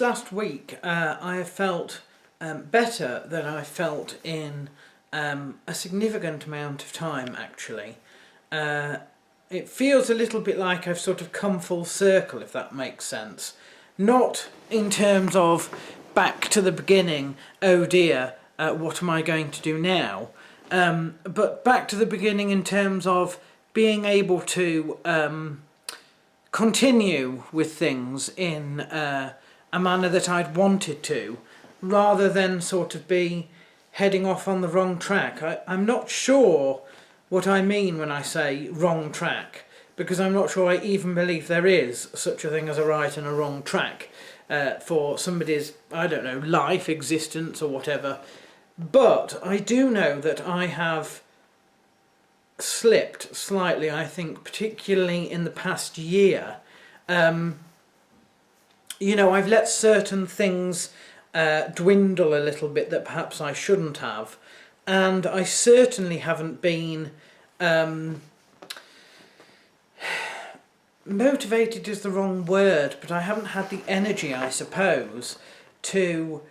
this last week I have felt better than I felt in a significant amount of time, actually. It feels a little bit like I've sort of come full circle, if that makes sense. Not in terms of back to the beginning, oh dear, what am I going to do now? But back to the beginning in terms of being able to continue with things in a manner that I'd wanted to, rather than sort of be heading off on the wrong track. I'm not sure what I mean when I say wrong track, because I'm not sure I even believe there is such a thing as a right and a wrong track for somebody's, I don't know, life, existence or whatever. But I do know that I have slipped slightly, I think, particularly in the past year. You know, I've let certain things dwindle a little bit that perhaps I shouldn't have, and I certainly haven't been motivated is the wrong word, but I haven't had the energy, I suppose, to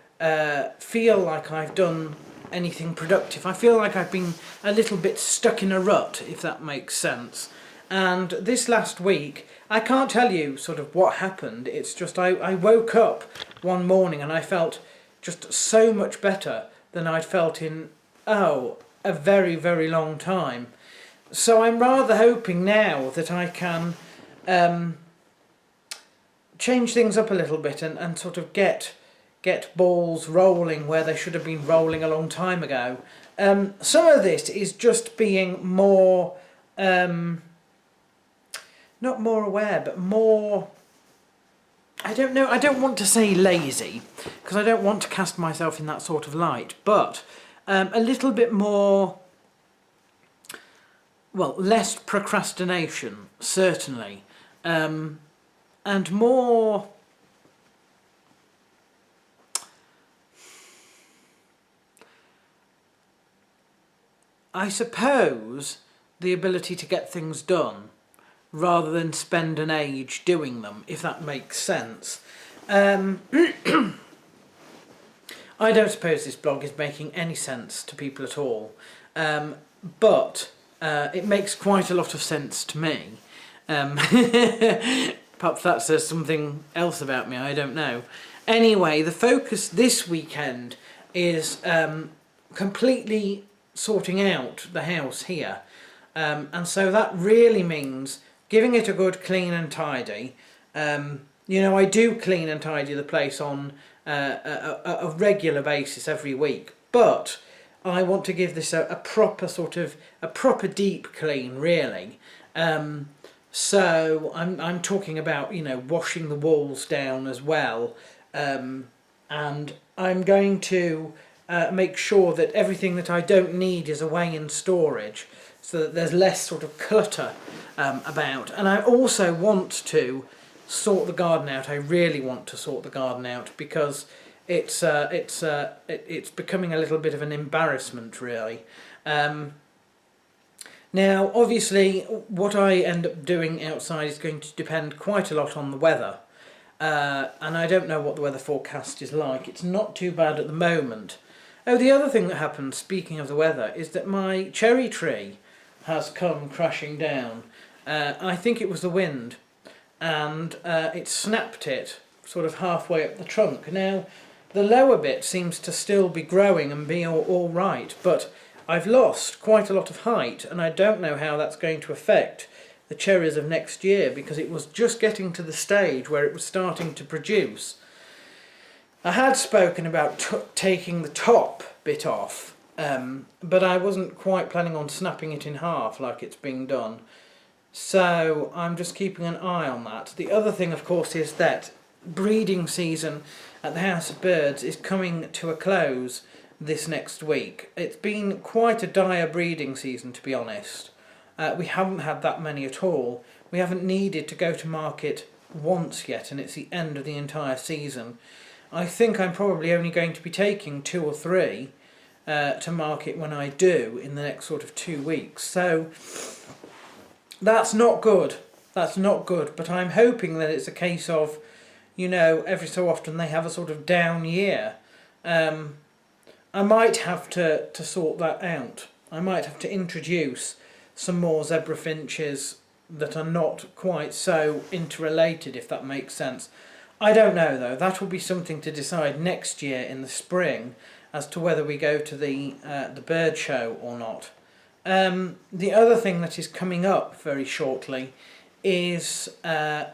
feel like I've done anything productive. I feel like I've been a little bit stuck in a rut, if that makes sense. And this last week, I can't tell you sort of what happened. It's just I woke up one morning and I felt just so much better than I'd felt in, a very, very long time. So I'm rather hoping now that I can change things up a little bit and sort of get balls rolling where they should have been rolling a long time ago. Some of this is just being more, not more aware, but more, I don't know, I don't want to say lazy, because I don't want to cast myself in that sort of light, but a little bit more, well, less procrastination, certainly, and more, I suppose, the ability to get things done rather than spend an age doing them, if that makes sense. I don't suppose this blog is making any sense to people at all, but it makes quite a lot of sense to me. Perhaps that says something else about me, I don't know. Anyway, the focus this weekend is completely sorting out the house here, and so that really means giving it a good clean and tidy. You know, I do clean and tidy the place on a regular basis every week, but I want to give this a proper sort of, a proper deep clean, really. So I'm talking about, you know, washing the walls down as well, and I'm going to make sure that everything that I don't need is away in storage, so that there's less sort of clutter about. And I also want to sort the garden out. I really want to sort the garden out, because it's becoming a little bit of an embarrassment, really. Now, obviously, what I end up doing outside is going to depend quite a lot on the weather. And I don't know what the weather forecast is like. It's not too bad at the moment. Oh, the other thing that happened, speaking of the weather, is that my cherry tree has come crashing down. I think it was the wind, and it snapped it sort of halfway up the trunk. Now, the lower bit seems to still be growing and be all right, but I've lost quite a lot of height, and I don't know how that's going to affect the cherries of next year, because it was just getting to the stage where it was starting to produce. I had spoken about taking the top bit off, but I wasn't quite planning on snapping it in half like it's being done. So I'm just keeping an eye on that. The other thing, of course, is that breeding season at the House of Birds is coming to a close this next week. It's been quite a dire breeding season, to be honest. We haven't had that many at all. We haven't needed to go to market once yet, and it's the end of the entire season. I think I'm probably only going to be taking 2 or 3 to market when I do in the next sort of 2 weeks. So that's not good. That's not good. But I'm hoping that it's a case of, you know, every so often they have a sort of down year. I might have to sort that out. I might have to introduce some more zebra finches that are not quite so interrelated, if that makes sense. I don't know though. That will be something to decide next year in the spring as to whether we go to the bird show or not. The other thing that is coming up very shortly is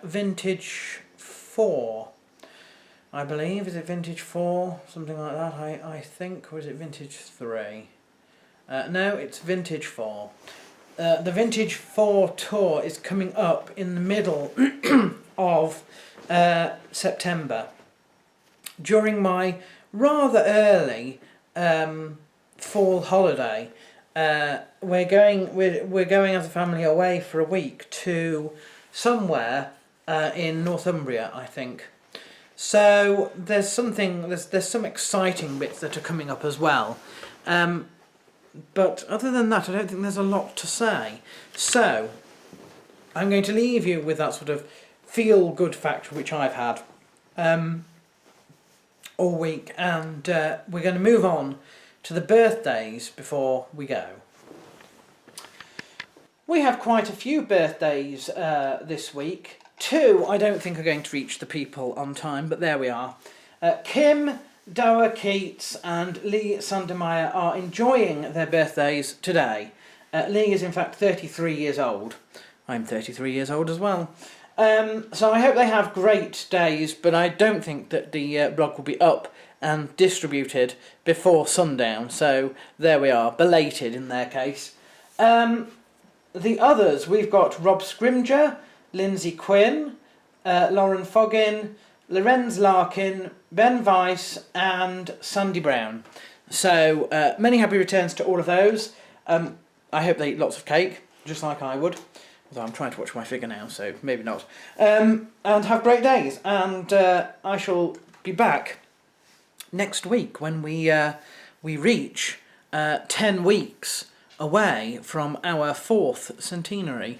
Vintage 4. I believe, is it Vintage 4? Something like that, I think, or is it Vintage 3? No, it's Vintage 4. The Vintage 4 tour is coming up in the middle of September. During my rather early fall holiday, we're going as a family away for a week to somewhere in Northumbria, I think. So there's some exciting bits that are coming up as well. But other than that, I don't think there's a lot to say. So I'm going to leave you with that sort of feel-good factor which I've had all week, and we're going to move on to the birthdays before we go. We have quite a few birthdays this week. 2 I don't think are going to reach the people on time, but there we are. Kim, Doa Keats and Lee Sandermeyer are enjoying their birthdays today. Lee is in fact 33 years old. I'm 33 years old as well. So I hope they have great days, but I don't think that the blog will be up and distributed before sundown, so there we are, belated in their case. The others, we've got Rob Scrimger, Lindsay Quinn, Lauren Foggin, Lorenz Larkin, Ben Weiss and Sandy Brown. So many happy returns to all of those. I hope they eat lots of cake, just like I would. Although I'm trying to watch my figure now, so maybe not. And have great days. And I shall be back next week when we reach 10 weeks away from our 4th centenary.